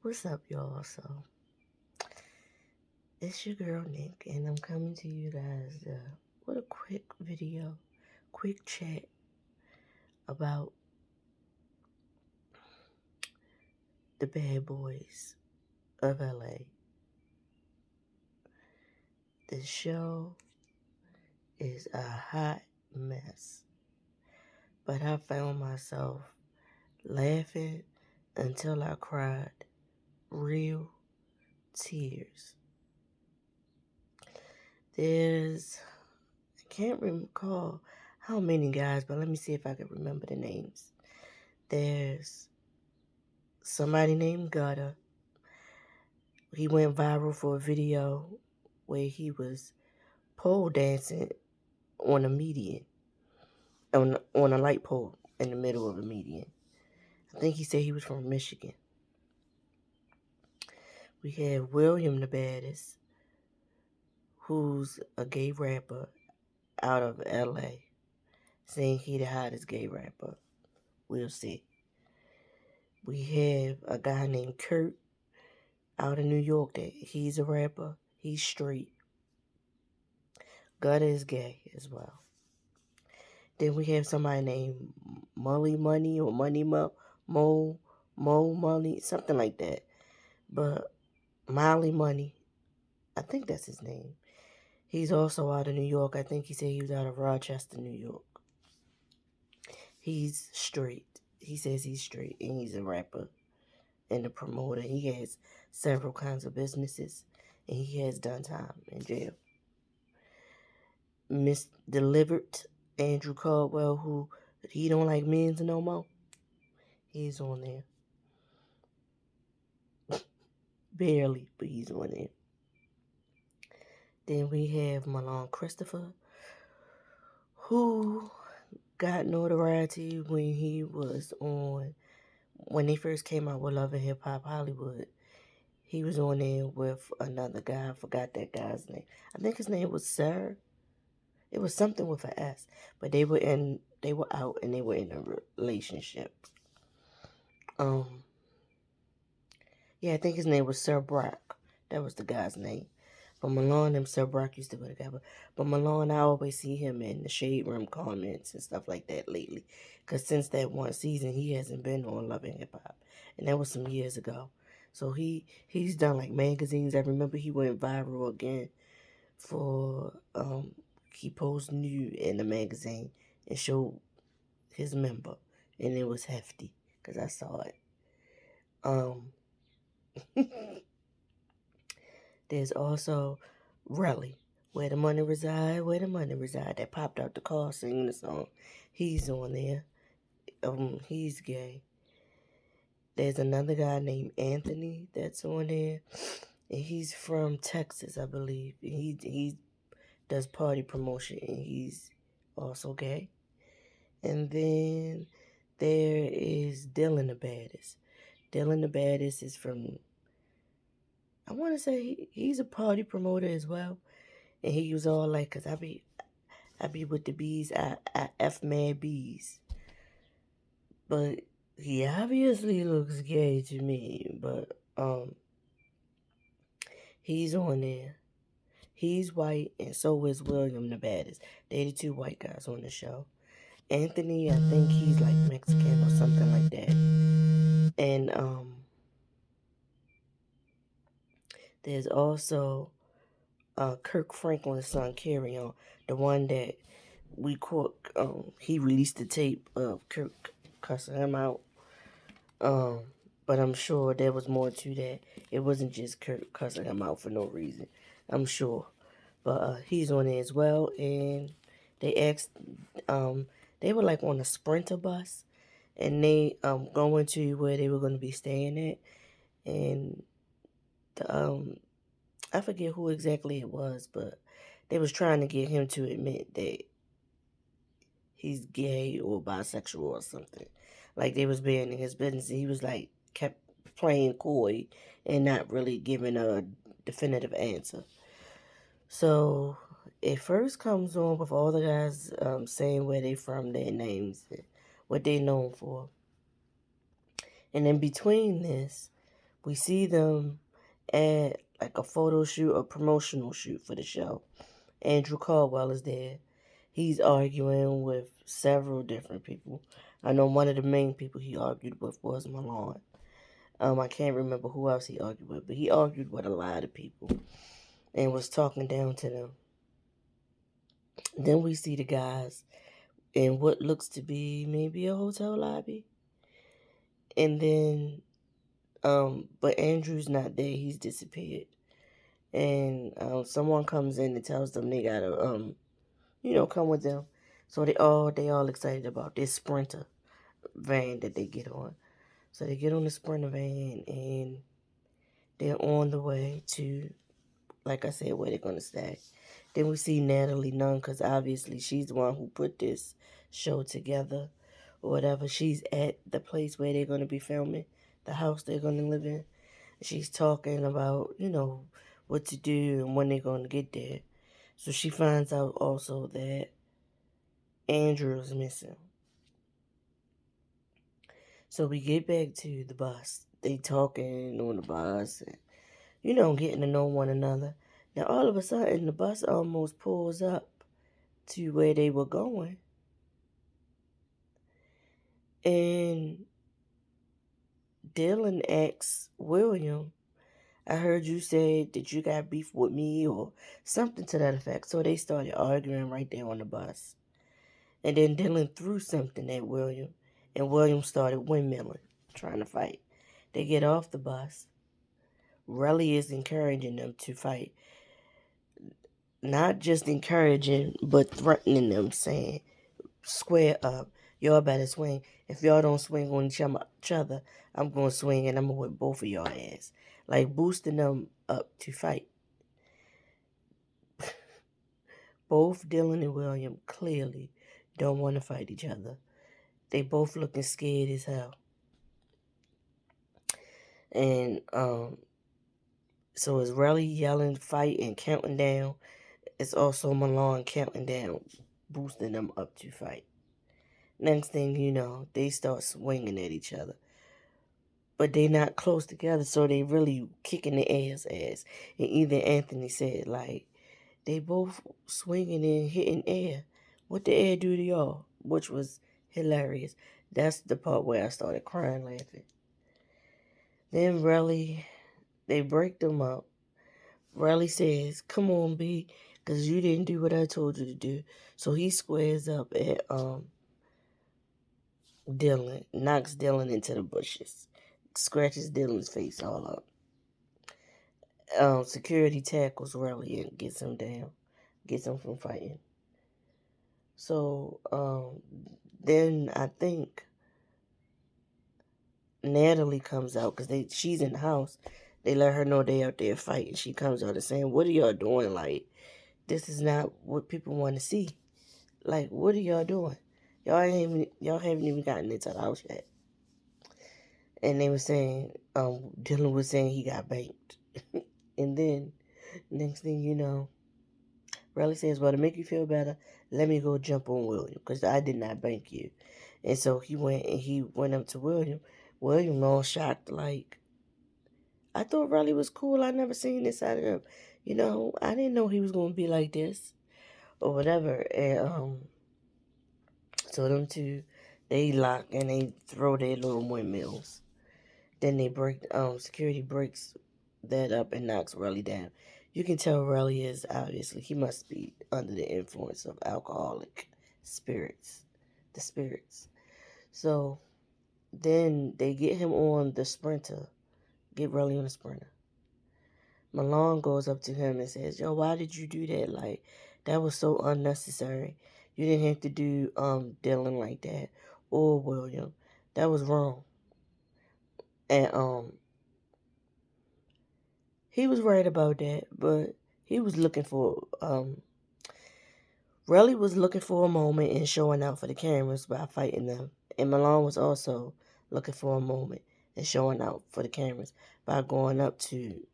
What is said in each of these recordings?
What's up, y'all? So, it's your girl Nick, and I'm coming to you guys with a quick video, quick chat about the bad boys of LA. This show is a hot mess, but I found myself laughing until I cried real tears. I can't recall how many guys, but let me see if I can remember the names. There's somebody named Gutter. He went viral for a video where he was pole dancing on a median, on a light pole in the middle of a median. I think he said he was from Michigan. We have William the Baddest, who's a gay rapper out of LA, saying he the hottest gay rapper. We'll see. We have a guy named Kurt out of New York that he's a rapper. He's straight. Gutter is gay as well. Then we have somebody named Molly Money or Money Mo Money, something like that. But Molly Money, I think that's his name. He's also out of New York. I think he said he was out of Rochester, New York. He's straight. He says he's straight and he's a rapper and a promoter. He has several kinds of businesses and he has done time in jail. Misdelivered Andrew Caldwell, who he don't like men's no more. He's on there. Barely, but he's on there. Then we have Malone Christopher, who got notoriety when they first came out with Love and Hip Hop Hollywood. He was on there with another guy. I forgot that guy's name. I think his name was Sir. It was something with an S. But they were out and they were in a relationship. Yeah, I think his name was Sir Brock. That was the guy's name. But Malone and Sir Brock used to go together. But Malone, I always see him in the Shade Room comments and stuff like that lately. Because since that one season, he hasn't been on Love and Hip Hop. And that was some years ago. So he's done like magazines. I remember he went viral again for, he posed nude in the magazine and showed his member. And it was hefty because I saw it. There's also Relly, Where the Money Reside, Where the Money Reside, that popped out the car singing the song. He's on there. He's gay. There's another guy named Anthony that's on there. And he's from Texas, I believe. And he does party promotion and he's also gay. And then there is Dylan the Baddest. Dylan the Baddest is from, I want to say he's a party promoter as well. And he was all like, cause I be with the bees, I F mad bees. But he obviously looks gay to me. But he's on there. He's white, and so is William the Baddest. They the two white guys on the show. Anthony, I think he's like Mexican or something like that. And there's also Kirk Franklin's son, Carry On, the one that we caught. He released the tape of Kirk cussing him out. But I'm sure there was more to that. It wasn't just Kirk cussing him out for no reason. I'm sure. But he's on there as well. And they asked, they were like on a Sprinter bus. And they going to where they were going to be staying at. And the, I forget who exactly it was, but they was trying to get him to admit that he's gay or bisexual or something. Like they was being in his business. He was like kept playing coy and not really giving a definitive answer. So it first comes on with all the guys saying where they from, their names, what they known for. And in between this, We see them at like a photo shoot, a promotional shoot for the show. Andrew Caldwell is there. He's arguing with several different people. I know one of the main people he argued with was Milan. I can't remember who else he argued with, but he argued with a lot of people and was talking down to them. Then we see the guys in what looks to be maybe a hotel lobby. And then, but Andrew's not there. He's disappeared. And someone comes in and tells them they gotta, come with them. So they all excited about this Sprinter van that they get on. So they get on the Sprinter van and they're on the way to, like I said, where they're gonna stay. Then we see Natalie Nunn, because obviously she's the one who put this show together or whatever. She's at the place where they're gonna be filming, the house they're gonna live in. She's talking about, what to do and when they're gonna get there. So she finds out also that Andrew is missing. So we get back to the bus. They talking on the bus and, getting to know one another. Now all of a sudden the bus almost pulls up to where they were going. And Dylan asks William, I heard you say that you got beef with me or something to that effect. So they started arguing right there on the bus. And then Dylan threw something at William, and William started windmilling, trying to fight. They get off the bus. Relly is encouraging them to fight. Not just encouraging, but threatening them, saying, square up. Y'all better swing. If y'all don't swing on each other, I'm going to swing and I'm going to whip both of y'all ass. Like boosting them up to fight. Both Dylan and William clearly don't want to fight each other. They both looking scared as hell. And so it's Relly yelling, fight, and counting down. It's also Milan counting down, boosting them up to fight. Next thing you know, they start swinging at each other. But they not close together, so they really kicking the ass. And even Anthony said, like, they both swinging and hitting air. What the air do to y'all? Which was hilarious. That's the part where I started crying laughing. Then Relly, they break them up. Relly says, come on, B, because you didn't do what I told you to do. So he squares up at Dylan, knocks Dylan into the bushes, scratches Dylan's face all up. Security tackles Relly and gets him down, gets him from fighting. So then I think Natalie comes out because she's in the house. They let her know they out there fighting. She comes out and saying, what are y'all doing? Like, this is not what people want to see. Like, what are y'all doing? Y'all haven't even gotten into the house yet. And they were saying, Dylan was saying he got banked. And then, next thing you know, Riley says, well, to make you feel better, let me go jump on William, because I did not bank you. And so he went up to William. William all shocked, like, I thought Riley was cool. I never seen this out of him. I didn't know he was going to be like this or whatever. And so them two, they lock and they throw their little windmills. Then they security breaks that up and knocks Relly down. You can tell Relly is obviously, he must be under the influence of alcoholic spirits, the spirits. So then they get him on the Sprinter, get Relly on the Sprinter. Malone goes up to him and says, yo, why did you do that? Like, that was so unnecessary. You didn't have to do Dylan like that or William. That was wrong. And he was right about that, but he was looking for Relly was looking for a moment and showing out for the cameras by fighting them. And Malone was also looking for a moment and showing out for the cameras by going up to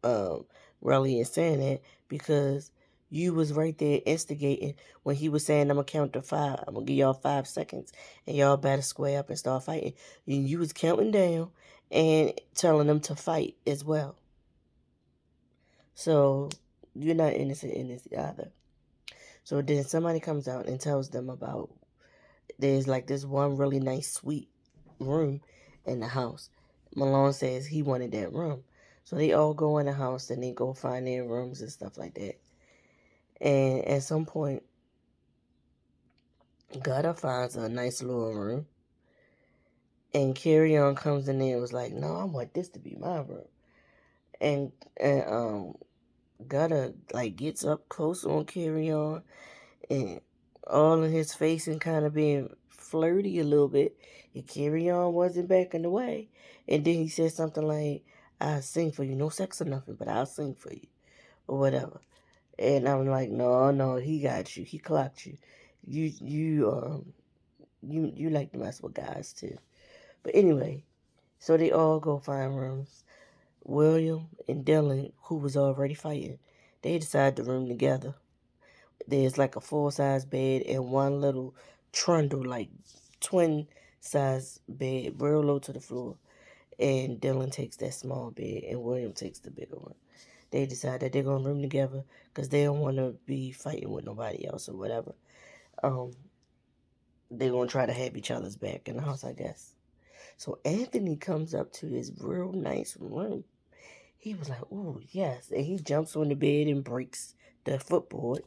Relly and saying that, because You was right there instigating when he was saying, I'm going to count to 5. I'm going to give y'all 5 seconds. And y'all better square up and start fighting. And you was counting down and telling them to fight as well. So you're not innocent in this either. So then somebody comes out and tells them about there's like this one really nice suite room in the house. Malone says he wanted that room. So they all go in the house and they go find their rooms and stuff like that. And at some point, Gutter finds a nice little room. And Carry On comes in there and was like, no, I want this to be my room. And Gutter like gets up close on Carry On and all in his face and kind of being flirty a little bit. And Carry On wasn't backing away. And then he said something like, I'll sing for you. No sex or nothing, but I'll sing for you. Or whatever. And I'm like, no, he got you. He clocked you. You like to mess with guys too. But anyway, so they all go find rooms. William and Dylan, who was already fighting, they decide to room together. There's like a full-size bed and one little trundle, like twin-size bed, real low to the floor. And Dylan takes that small bed and William takes the bigger one. They decide that they're going to room together because they don't want to be fighting with nobody else or whatever. They're going to try to have each other's back in the house, I guess. So Anthony comes up to this real nice room. He was like, ooh, yes. And he jumps on the bed and breaks the footboard.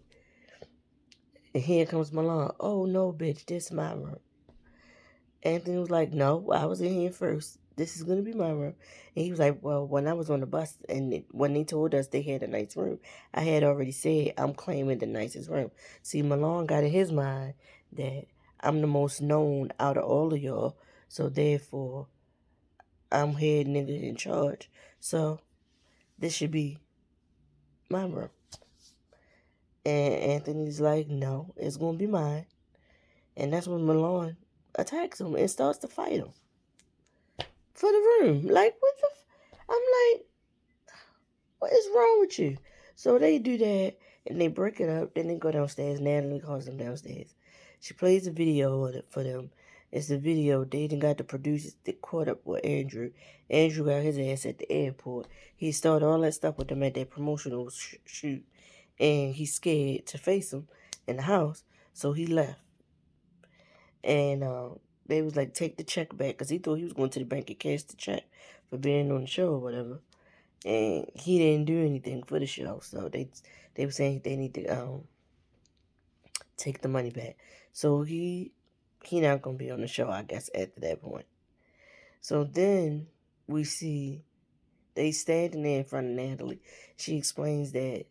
And here comes Milan. Oh, no, bitch, this is my room. Anthony was like, no, I was in here first. This is going to be my room. And he was like, well, when I was on the bus and when they told us they had a nice room, I had already said I'm claiming the nicest room. See, Milan got in his mind that I'm the most known out of all of y'all. So therefore, I'm head nigga in charge. So this should be my room. And Anthony's like, no, it's going to be mine. And that's when Milan attacks him and starts to fight him for the room. Like, what the I'm like, what is wrong with you? So they do that and they break it up. Then they go downstairs. Natalie calls them downstairs. She plays a video for them. It's a video. They didn't got the producers that caught up with Andrew. Andrew got his ass at the airport. He started all that stuff with them at that promotional shoot. And he's scared to face him in the house. So he left. And they was like, take the check back. Because he thought he was going to the bank and cash the check for being on the show or whatever. And he didn't do anything for the show. So they were saying they need to take the money back. So he not going to be on the show, I guess, after that point. So then we see they standing there in front of Natalie. She explains that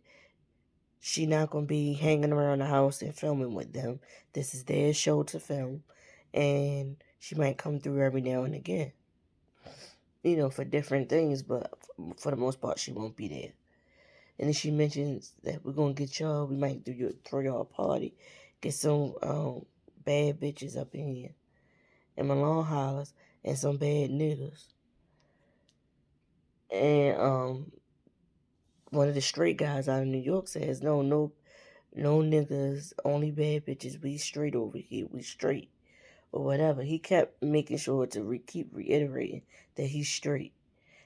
she not going to be hanging around the house and filming with them. This is their show to film. And she might come through every now and again. You know, for different things. But for the most part, she won't be there. And then she mentions that we're going to get y'all. We might throw y'all a party. Get some bad bitches up in here. And Malone hollers. And some bad niggas. And one of the straight guys out of New York says, no niggas, only bad bitches. We straight over here. We straight. Or whatever. He kept making sure to keep reiterating that he's straight.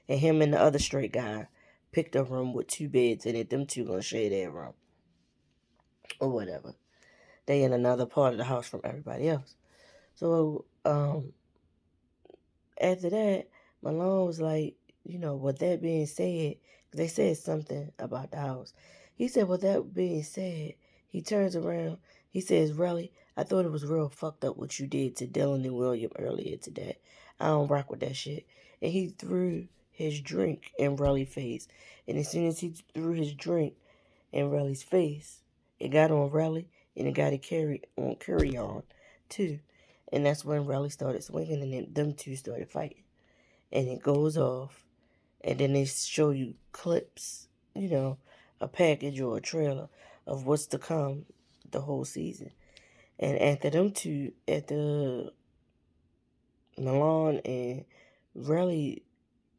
And him and the other straight guy picked a room with 2 beds in it. Them two gonna share their room. Or whatever. They in another part of the house from everybody else. So, after that, Malone was like, with that being said, because they said something about the house. He said, with that being said, he turns around. He says, really, I thought it was real fucked up what you did to Dylan and William earlier today. I don't rock with that shit. And he threw his drink in Relly's face. And as soon as he threw his drink in Relly's face, it got on Relly and it got to carry on too. And that's when Relly started swinging and then them two started fighting. And it goes off. And then they show you clips, a package or a trailer of what's to come the whole season. And after Milan and Relly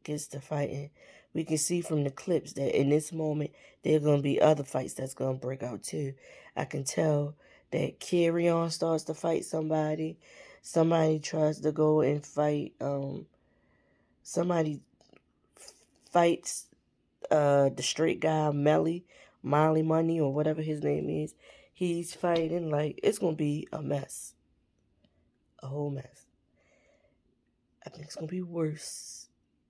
gets to fighting, we can see from the clips that in this moment, there are going to be other fights that's going to break out too. I can tell that Carry On starts to fight somebody. Somebody tries to go and fight, somebody fights the straight guy, Molly Money, or whatever his name is. He's fighting, like, it's going to be a mess. A whole mess. I think it's going to be worse.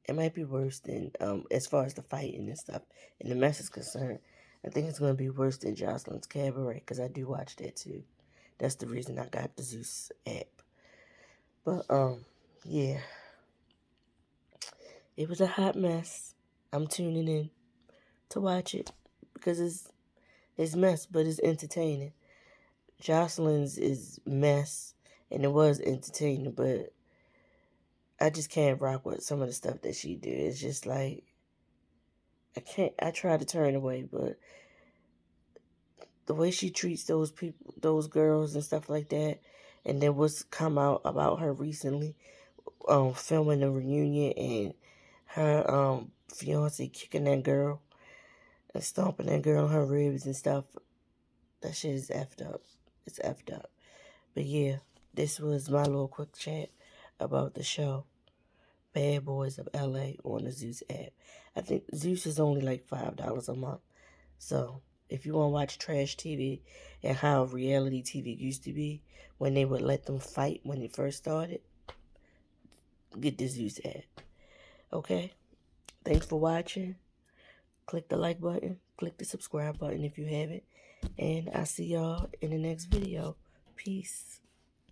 It might be worse than, as far as the fighting and stuff, and the mess is concerned. I think it's going to be worse than Jocelyn's Cabaret, because I do watch that too. That's the reason I got the Zeus app. But, yeah. It was a hot mess. I'm tuning in to watch it, because it's mess, but it's entertaining. Jocelyn's is mess, and it was entertaining, but I just can't rock with some of the stuff that she did. It's just like, I try to turn away, but the way she treats those people, those girls and stuff like that, and then what's come out about her recently, filming the reunion, and her, fiance kicking that girl and stomping that girl on her ribs and stuff, that shit is effed up. It's effed up. But yeah, this was my little quick chat about the show Bad Boys of LA on the Zeus app. I think Zeus is only like $5 a month. So if you want to watch trash TV and how reality TV used to be when they would let them fight when it first started, get the Zeus app. Okay? Thanks for watching. Click the like button. Click the subscribe button if you haven't. And I'll see y'all in the next video. Peace.